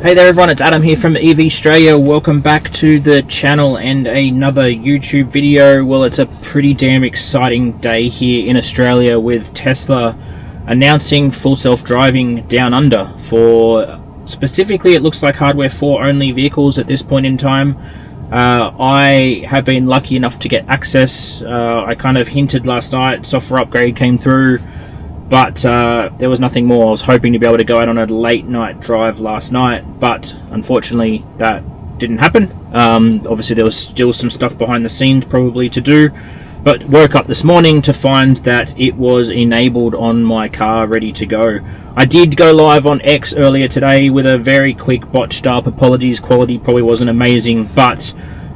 Hey there everyone, it's Adam here from EV Australia. Welcome back to the channel and another YouTube video. Well, it's a pretty damn exciting day here in Australia with Tesla announcing full self-driving down under for, specifically it looks like hardware 4 only vehicles at this point in time. I have been lucky enough to get access. I kind of hinted last night, software upgrade came through, but there was nothing more. I was hoping to be able to go out on a late night drive last night, but unfortunately that didn't happen. Obviously there was still some stuff behind the scenes probably to do, but woke up this morning to find that it was enabled on my car, ready to go. I did go live on X earlier today with a very quick botched up. Apologies, quality probably wasn't amazing, but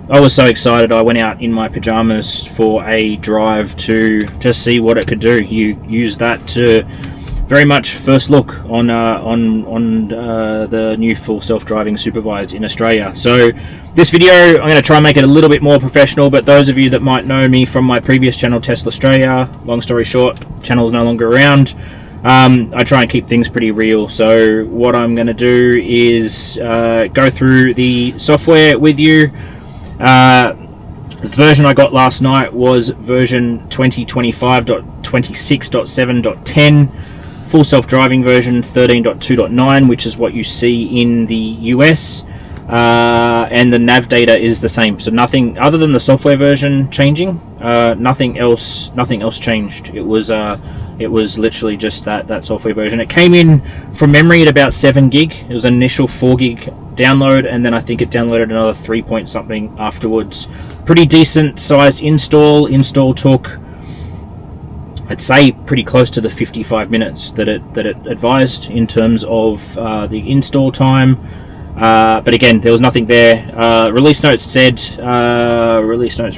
I was so excited I went out in my pajamas for a drive to just see what it could do. You use that to very much first look on the new full self-driving Supervised in Australia. So this video, I'm going to try and make it a little bit more professional, but those of you that might know me from my previous channel, Tesla Australia, long story short, channel's no longer around. I try and keep things pretty real. So what I'm going to do is go through the software with you. The version I got last night was version 2025.26.7.10, full self-driving version 13.2.9, which is what you see in the US, and the nav data is the same. So nothing other than the software version changing, nothing else changed. It was literally just that software version. It came in from memory at about 7 gig. It was an initial 4 gig download, and then I think it downloaded another 3 point something afterwards. Pretty decent sized install. Install took, I'd say, pretty close to the 55 minutes that it advised in terms of the install time. But again, there was nothing there. Release notes said release notes.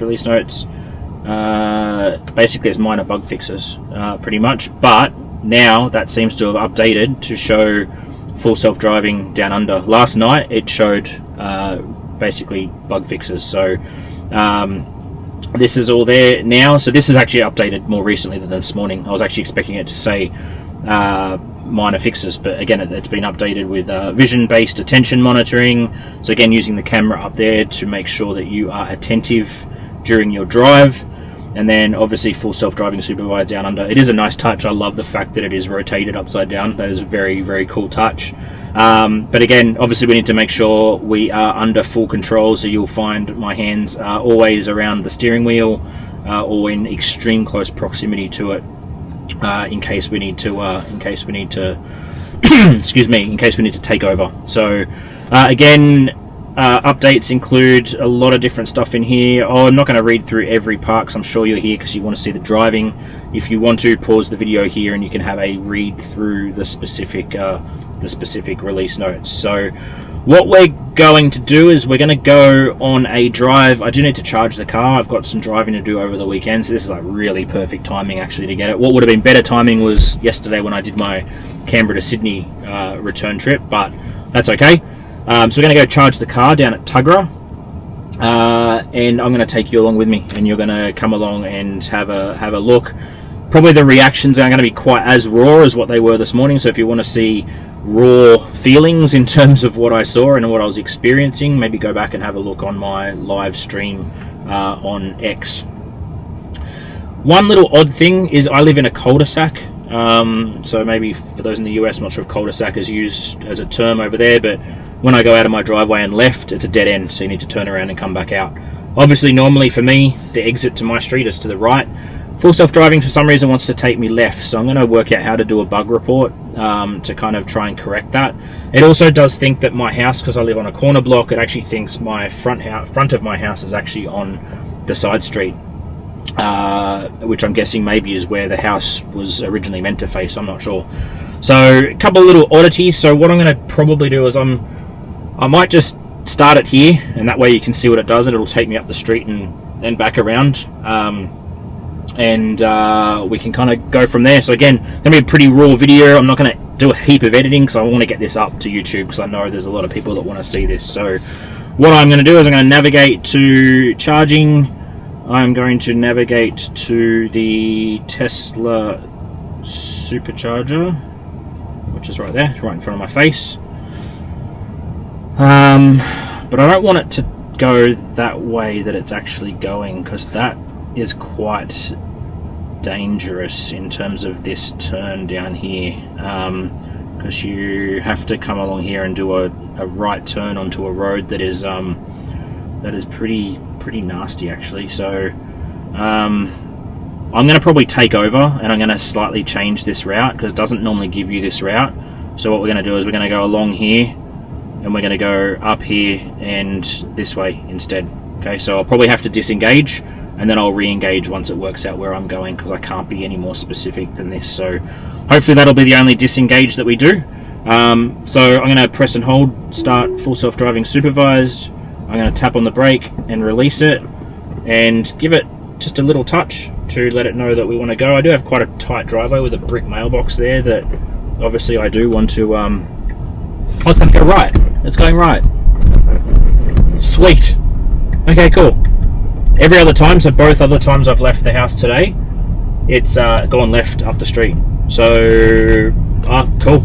Basically it's minor bug fixes, pretty much, but now that seems to have updated to show full self-driving down under. Last night it showed basically bug fixes, so this is all there now. So this is actually updated more recently than this morning. I was actually expecting it to say minor fixes, but again it's been updated with vision-based attention monitoring. So again, using the camera up there to make sure that you are attentive during your drive. And then obviously full self-driving Supervised down under. It is a nice touch. I love the fact that it is rotated upside down. That is a very, very cool touch. But again, obviously we need to make sure we are under full control. So you'll find my hands are always around the steering wheel or in extreme close proximity to it, in case we need to excuse me, in case we need to take over. So again, updates include a lot of different stuff in here. I'm not going to read through every part because I'm sure you're here because you want to see the driving. If you want to, pause the video here and you can have a read through the specific release notes. So what we're going to do is we're going to go on a drive. I do need to charge the car. I've got some driving to do over the weekend, so this is like really perfect timing actually to get it. What would have been better timing was yesterday when I did my Canberra to Sydney return trip, but that's okay. So we're going to go charge the car down at Tuggerah, and I'm going to take you along with me, and you're going to come along and have a look. Probably the reactions aren't going to be quite as raw as what they were this morning, so if you want to see raw feelings in terms of what I saw and what I was experiencing, maybe go back and have a look on my live stream on X. One little odd thing is I live in a cul-de-sac. So maybe for those in the US, I'm not sure if cul-de-sac is used as a term over there, but when I go out of my driveway and left, it's a dead end, so you need to turn around and come back out. Obviously, normally for me, the exit to my street is to the right. Full self-driving for some reason wants to take me left, so I'm going to work out how to do a bug report to kind of try and correct that. It also does think that my house, because I live on a corner block, it actually thinks my front of my house is actually on the side street. Which I'm guessing maybe is where the house was originally meant to face. I'm not sure. So a couple of little oddities. So what I'm going to probably do is I might just start it here, and that way you can see what it does. It'll take me up the street and back around, and we can kind of go from there. So again, going to be a pretty raw video. I'm not going to do a heap of editing because I want to get this up to YouTube because I know there's a lot of people that want to see this. So what I'm going to do is I'm going to navigate to charging. I'm going to navigate to the Tesla Supercharger, which is right there, right in front of my face. But I don't want it to go that way that it's actually going, because that is quite dangerous in terms of this turn down here, because you have to come along here and do a right turn onto a road that is pretty nasty actually. So I'm going to probably take over, and I'm going to slightly change this route because it doesn't normally give you this route. So what we're going to do is we're going to go along here, and we're going to go up here and this way instead. Okay, so I'll probably have to disengage, and then I'll re-engage once it works out where I'm going, because I can't be any more specific than this. So hopefully that'll be the only disengage that we do. So I'm going to press and hold, start full self-driving supervised. I'm going to tap on the brake and release it, and give it just a little touch to let it know that we want to go. I do have quite a tight driveway with a brick mailbox there that obviously I do want to... oh, it's going to go right. It's going right. Sweet. Okay, cool. Every other time, so both other times I've left the house today, it's gone left up the street. So, cool.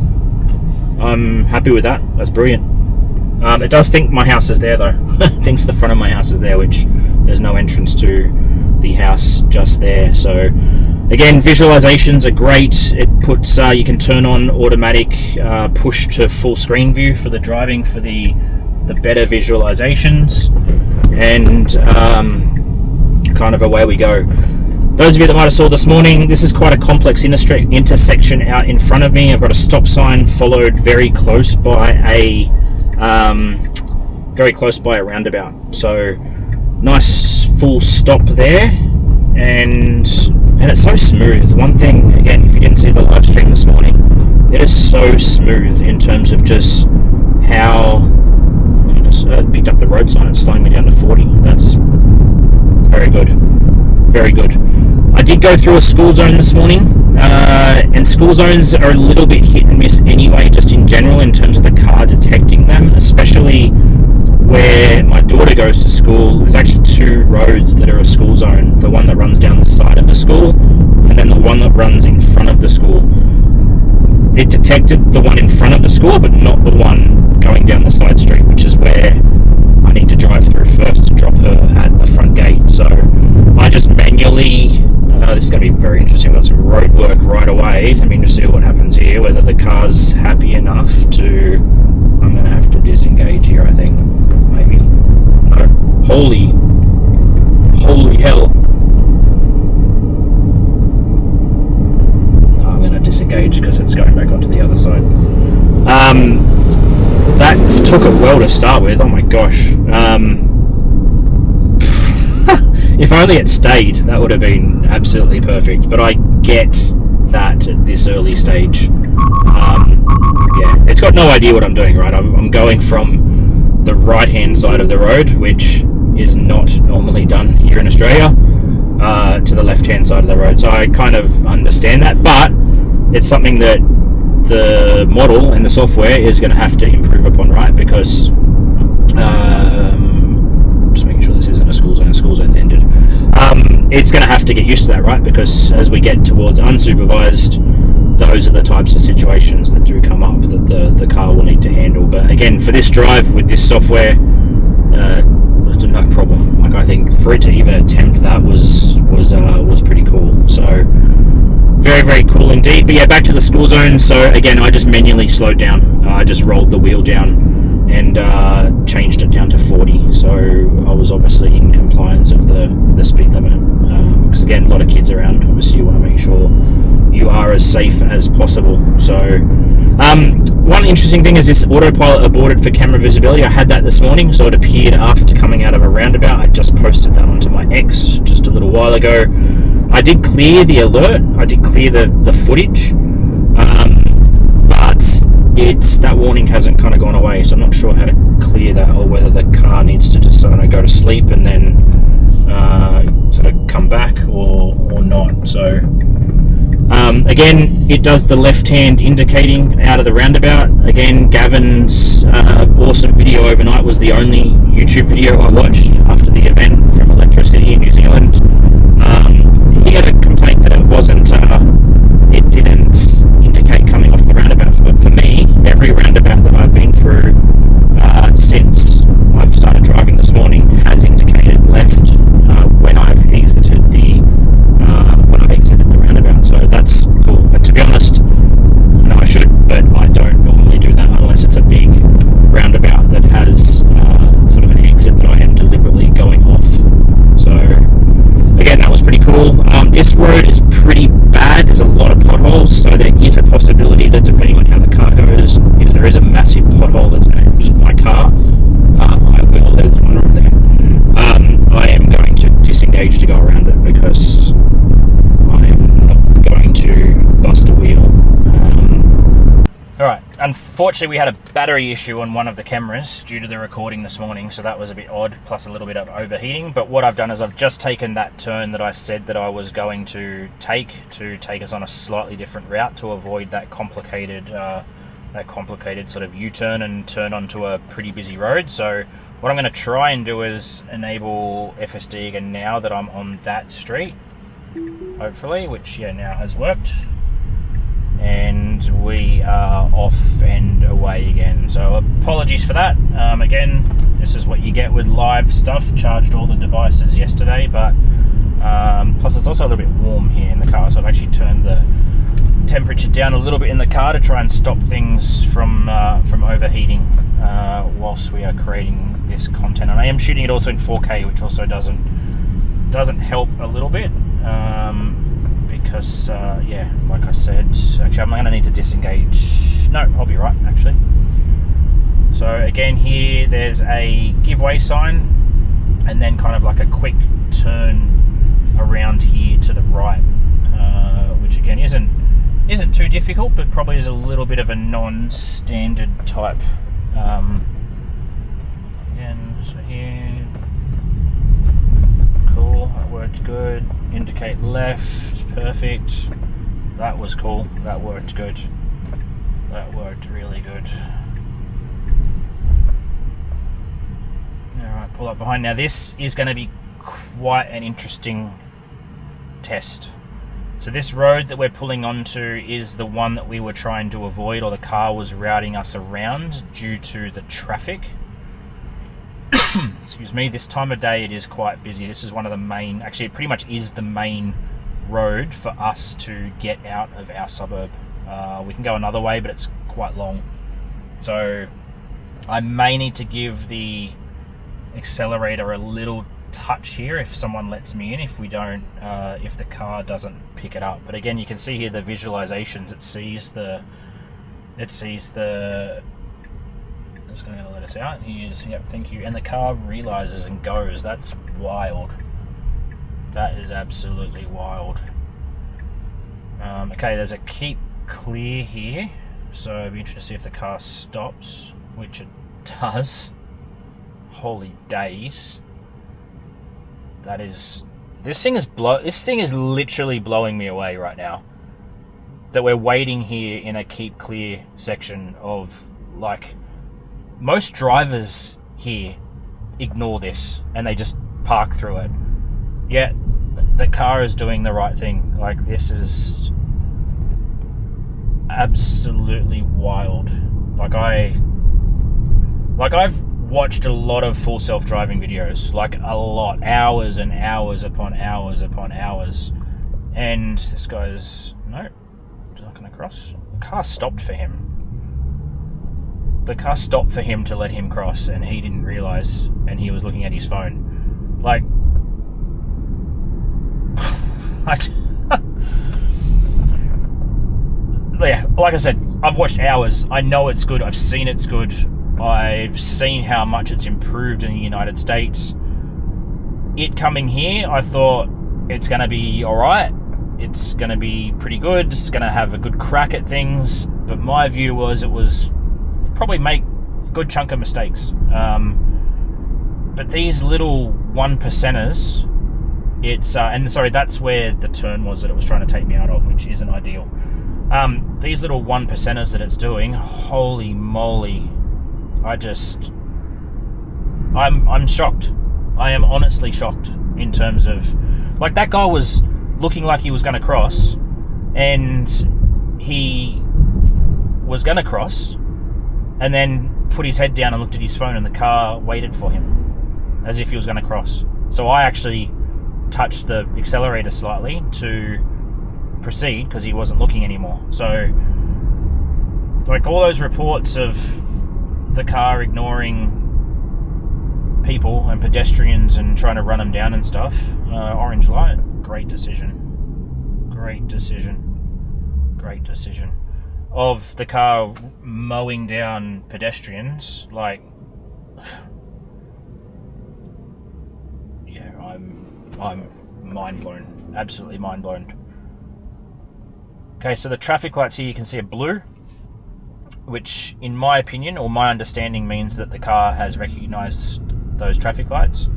I'm happy with that. That's brilliant. It does think my house is there though. It thinks the front of my house is there, which there's no entrance to the house just there. So again, visualizations are great. It puts you can turn on automatic push to full screen view for the driving, for the better visualizations, and kind of away we go. Those of you that might have saw this morning, this is quite a complex intersection out in front of me. I've got a stop sign followed very close by a roundabout. So nice full stop there, and it's so smooth. One thing, again, if you didn't see the live stream this morning, it is so smooth in terms of just how... I just picked up the road sign and slowing me down to 40. That's very good. Very good. I did go through a school zone this morning, and school zones are a little bit hit and miss anyway, just in general, in terms of the car detecting them, especially where my daughter goes to school. There's actually two roads that are a school zone, the one that runs down the side of the school, and then the one that runs in front of the school. It detected the one in front of the school, but not the one going down the side street, which is where I need to drive through first to drop her at the front gate. So I just manually... this is going to be very interesting. We've got some road work right away. I mean, to see what happens here, whether the car's happy enough to... I'm going to have to disengage here, I think. Maybe. No. Holy hell. No, I'm going to disengage because it's going back onto the other side. That took it well to start with. Oh my gosh. If only it stayed, that would have been absolutely perfect. But I get that at this early stage. Yeah, it's got no idea what I'm doing, right? I'm going from the right-hand side of the road, which is not normally done here in Australia, to the left-hand side of the road. So I kind of understand that, but it's something that the model and the software is going to have to improve upon, right? Because just making sure this isn't a school zone ended. It's going to have to get used to that, right? Because as we get towards unsupervised, those are the types of situations that do come up that the car will need to handle. But again, for this drive with this software, there's no problem. Like, I think for it to even attempt that was pretty cool. So very, very cool indeed. But yeah, back to the school zone. So again, I just manually slowed down. I just rolled the wheel down and changed it down to 40. So I was obviously in compliance of the speed limit. Because again, a lot of kids around. Obviously, you want to make sure you are as safe as possible. So one interesting thing is this autopilot aborted for camera visibility. I had that this morning, so it appeared after coming out of a roundabout. I just posted that onto my X just a little while ago. I did clear the alert. I did clear the footage, but that warning hasn't kind of gone away. So I'm not sure how to clear that, or whether the car needs to just sort of go to sleep and then sort of come back or not. So again, it does the left-hand indicating out of the roundabout. Again, Gavin's awesome video overnight was the only YouTube video I watched after the event from Electricity in New Zealand. He had a complaint that it didn't indicate coming off the roundabout. But for me, every roundabout that I've been through since unfortunately, we had a battery issue on one of the cameras due to the recording this morning, so that was a bit odd, plus a little bit of overheating. But what I've done is I've just taken that turn that I said that I was going to take us on a slightly different route to avoid that complicated sort of U-turn and turn onto a pretty busy road. So what I'm going to try and do is enable FSD again now that I'm on that street, hopefully, which now has worked. And we are off and away again. So apologies for that. Again, this is what you get with live stuff. Charged all the devices yesterday, but plus it's also a little bit warm here in the car, so I've actually turned the temperature down a little bit in the car to try and stop things from overheating whilst we are creating this content. And I am shooting it also in 4K, which also doesn't help a little bit. Because, yeah, like I said, actually I'm going to need to disengage. No, I'll be right, actually. So again, here there's a giveaway sign, and then kind of like a quick turn around here to the right, which again isn't too difficult, but probably is a little bit of a non-standard type. Again, so here, cool, that worked good. Indicate left, perfect. That was cool, that worked good. That worked really good. Alright, pull up behind. Now this is going to be quite an interesting test. So this road that we're pulling onto is the one that we were trying to avoid, or the car was routing us around due to the traffic. Excuse me, this time of day it is quite busy. This is one of the main, actually it pretty much is the main road for us to get out of our suburb. We can go another way, but it's quite long. So I may need to give the accelerator a little touch here if someone lets me in, if we don't, if the car doesn't pick it up. But again, you can see here the visualizations, it sees the it's going to let us out. He is, yep, thank you. And the car realizes and goes. That's wild. That is absolutely wild. Okay, there's a keep clear here, so I'd be interested to see if the car stops, which it does. Holy days. That is, this thing is literally blowing me away right now. That we're waiting here in a keep clear section of, like, most drivers here ignore this and they just park through it. Yet the car is doing the right thing. Like, this is absolutely wild. Like I've watched a lot of full self-driving videos, like a lot, hours and hours upon hours upon hours. And this guy's, no, not gonna cross. The car stopped for him. The car stopped for him to let him cross, and he didn't realise, and he was looking at his phone. Like, yeah, like I said, I've watched hours. I know it's good. I've seen it's good. I've seen how much it's improved in the United States. It coming here, I thought it's going to be alright. It's going to be pretty good. It's going to have a good crack at things. But my view was it was probably make a good chunk of mistakes. But these little 1%ers, it's and sorry, that's where the turn was that it was trying to take me out of, which isn't ideal. These little 1%ers that it's doing, holy moly, I'm shocked. I am honestly shocked in terms of, like, that guy was looking like he was going to cross, and he was going to cross, and then put his head down and looked at his phone, and the car waited for him as if he was going to cross. So I actually touched the accelerator slightly to proceed because he wasn't looking anymore. So, like, all those reports of the car ignoring people and pedestrians and trying to run them down and stuff, orange light, great decision. Of the car mowing down pedestrians, like, yeah, I'm mind blown, absolutely mind blown. Okay, so the traffic lights here you can see are blue, which in my opinion, or my understanding, means that the car has recognized those traffic lights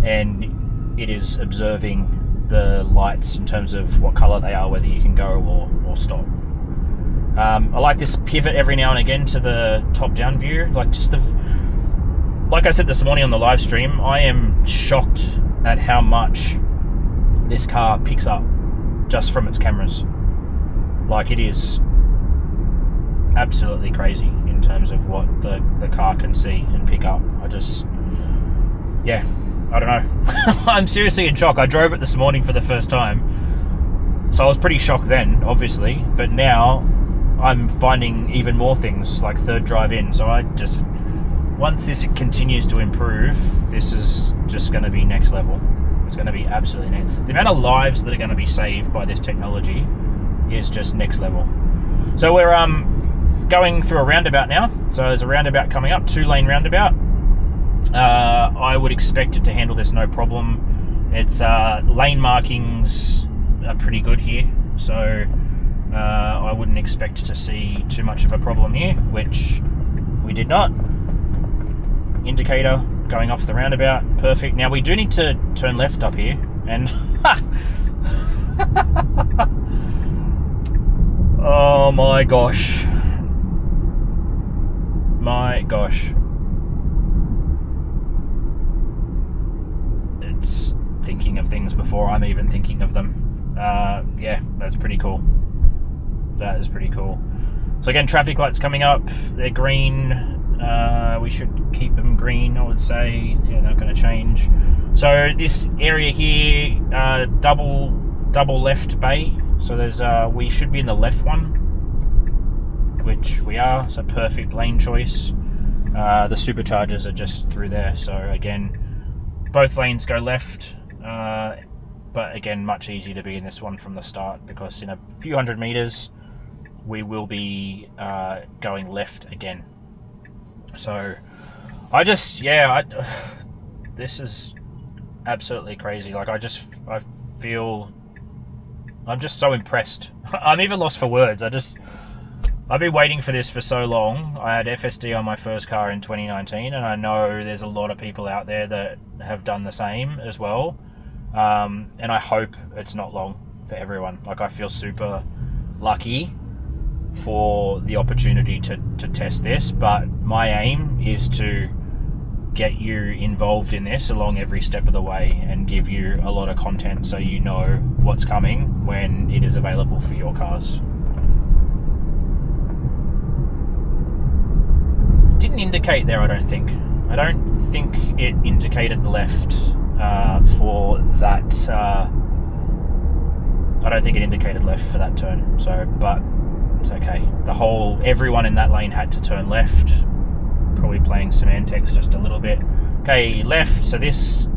and it is observing the lights in terms of what color they are, whether you can go or stop. I like this pivot every now and again to the top-down view. Like I said this morning on the live stream, I am shocked at how much this car picks up just from its cameras. Like, it is absolutely crazy in terms of what the car can see and pick up. I don't know. I'm seriously in shock. I drove it this morning for the first time, so I was pretty shocked then, obviously, but now I'm finding even more things, like third drive in. So once this continues to improve, this is just going to be next level. It's going to be absolutely next. The amount of lives that are going to be saved by this technology is just next level. So we're going through a roundabout now. So there's a roundabout coming up, 2-lane roundabout. I would expect it to handle this no problem. Its lane markings are pretty good here, so I wouldn't expect to see too much of a problem here, which we did not. Indicator going off the roundabout, perfect. Now we do need to turn left up here, and oh my gosh. It's thinking of things before I'm even thinking of them. Yeah, that's pretty cool. That is pretty cool. So again, traffic lights coming up. They're green. We should keep them green, I would say. Yeah, they're not going to change. So this area here, double left bay. So there's we should be in the left one, which we are. So perfect lane choice. The superchargers are just through there. So again, both lanes go left. But again, much easier to be in this one from the start, because in a few hundred meters we will be going left again. So this is absolutely crazy. Like, I feel I'm just so impressed. I'm even lost for words. I've been waiting for this for so long. I had FSD on my first car in 2019, and I know there's a lot of people out there that have done the same as well. And I hope it's not long for everyone. Like, I feel super lucky for the opportunity to test this, but my aim is to get you involved in this along every step of the way and give you a lot of content so you know what's coming when it is available for your cars. Didn't indicate there, I don't think. I don't think it indicated left for that. I don't think it indicated left for that turn. So, but it's okay. Everyone in that lane had to turn left. Probably playing semantics just a little bit. Okay, left. So this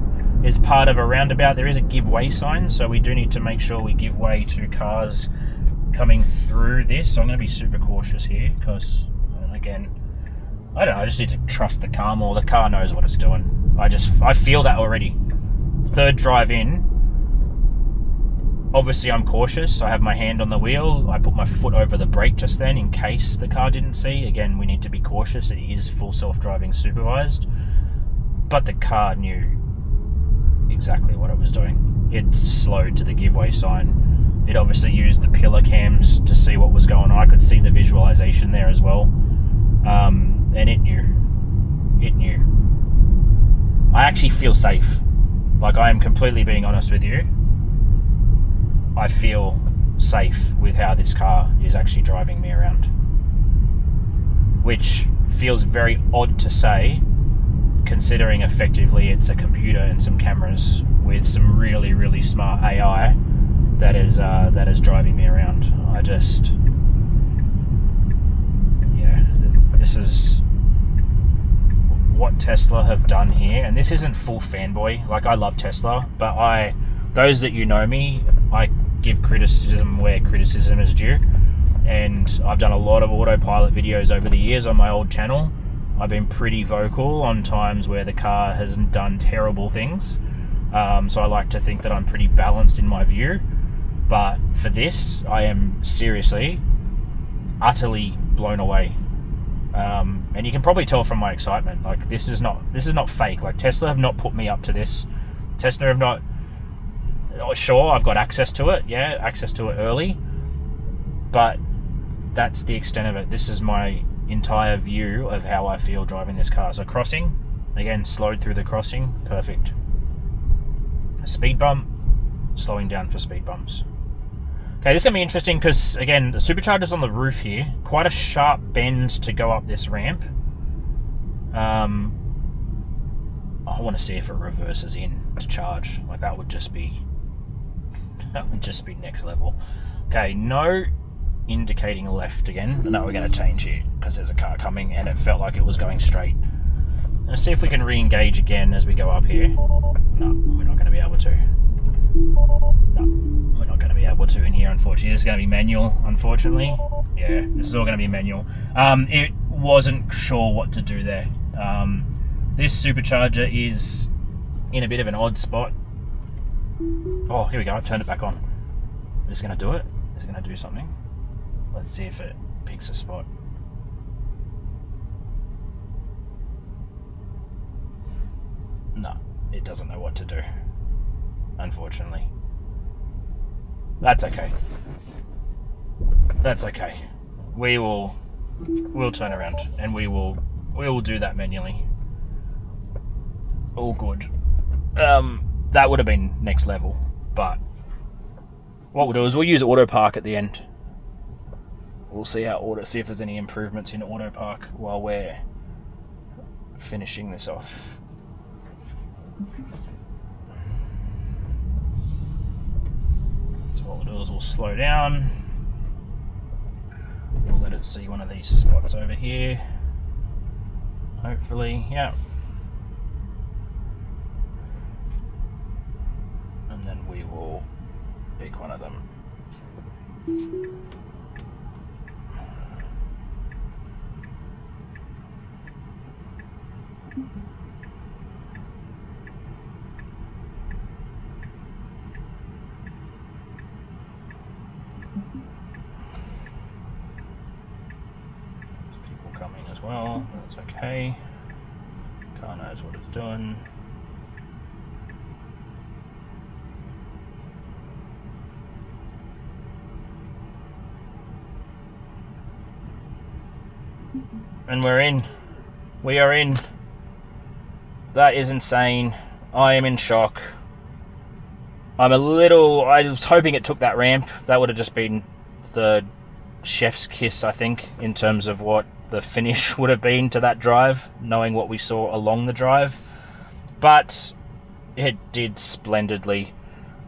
is part of a roundabout. There is a give way sign, so we do need to make sure we give way to cars coming through this. So I'm going to be super cautious here, because again, I don't know, I just need to trust the car more. The car knows what it's doing. I feel that already. Third drive in, obviously I'm cautious. I have my hand on the wheel. I put my foot over the brake just then in case the car didn't see. Again, we need to be cautious. It is full self-driving supervised, but the car knew exactly what it was doing. It slowed to the giveaway sign. It obviously used the pillar cams to see what was going on. I could see the visualization there as well. And it knew. I actually feel safe. Like, I am completely being honest with you. I feel safe with how this car is actually driving me around. Which feels very odd to say, considering effectively it's a computer and some cameras with some really, really smart AI that is driving me around. This is what Tesla have done here, and this isn't full fanboy. Like, I love Tesla, but those that you know me, I give criticism where criticism is due, and I've done a lot of autopilot videos over the years on my old channel. I've been pretty vocal on times where the car has done terrible things, so I like to think that I'm pretty balanced in my view, but for this, I am seriously, utterly blown away And you can probably tell from my excitement, like this is not fake. Like Tesla have not put me up to this. Tesla have not. Sure, I've got access to it. Yeah, access to it early, but that's the extent of it. This is my entire view of how I feel driving this car. So crossing, again, slowed through the crossing, perfect. A speed bump, slowing down for speed bumps. Okay, this is going to be interesting because, again, the supercharger's on the roof here. Quite a sharp bend to go up this ramp. I want to see if it reverses in to charge. Like, that would just be next level. Okay, no indicating left again. No, we're going to change here because there's a car coming and it felt like it was going straight. Let's see if we can re-engage again as we go up here. No, we're not going to be able to. No, we're not going to be able to in here, unfortunately. This is going to be manual, unfortunately. Yeah, this is all going to be manual. It wasn't sure what to do there. This supercharger is in a bit of an odd spot. Oh, here we go. I've turned it back on. Is it going to do it? Is it going to do something? Let's see if it picks a spot. No, it doesn't know what to do, unfortunately. That's okay. That's okay. We'll turn around and we will do that manually. All good. That would have been next level, but what we'll do is we'll use auto park at the end. We'll see see if there's any improvements in auto park while we're finishing this off. So what we'll do is we'll slow down. We'll let it see one of these spots over here. Hopefully, yeah. And then we will pick one of them. There's people coming as well, but that's okay. Car knows what it's doing. And we're in. We are in. That is insane. I am in shock. I was hoping it took that ramp. That would have just been the chef's kiss, I think, in terms of what the finish would have been to that drive, knowing what we saw along the drive. But it did splendidly.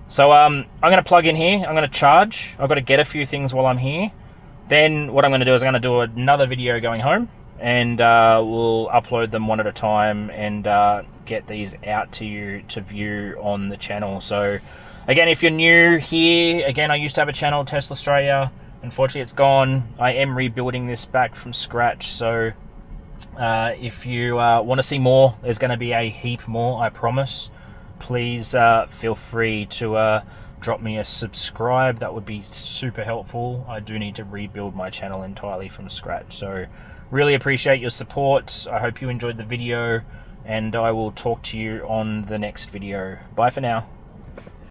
So I'm going to plug in here. I'm going to charge. I've got to get a few things while I'm here. Then what I'm going to do is I'm going to do another video going home, and we'll upload them one at a time and get these out to you to view on the channel. So again, if you're new here, again, I used to have a channel, Tesla Australia. Unfortunately, it's gone. I am rebuilding this back from scratch. So if you want to see more, there's going to be a heap more, I promise. Please feel free to drop me a subscribe. That would be super helpful. I do need to rebuild my channel entirely from scratch. So really appreciate your support. I hope you enjoyed the video, and I will talk to you on the next video. Bye for now.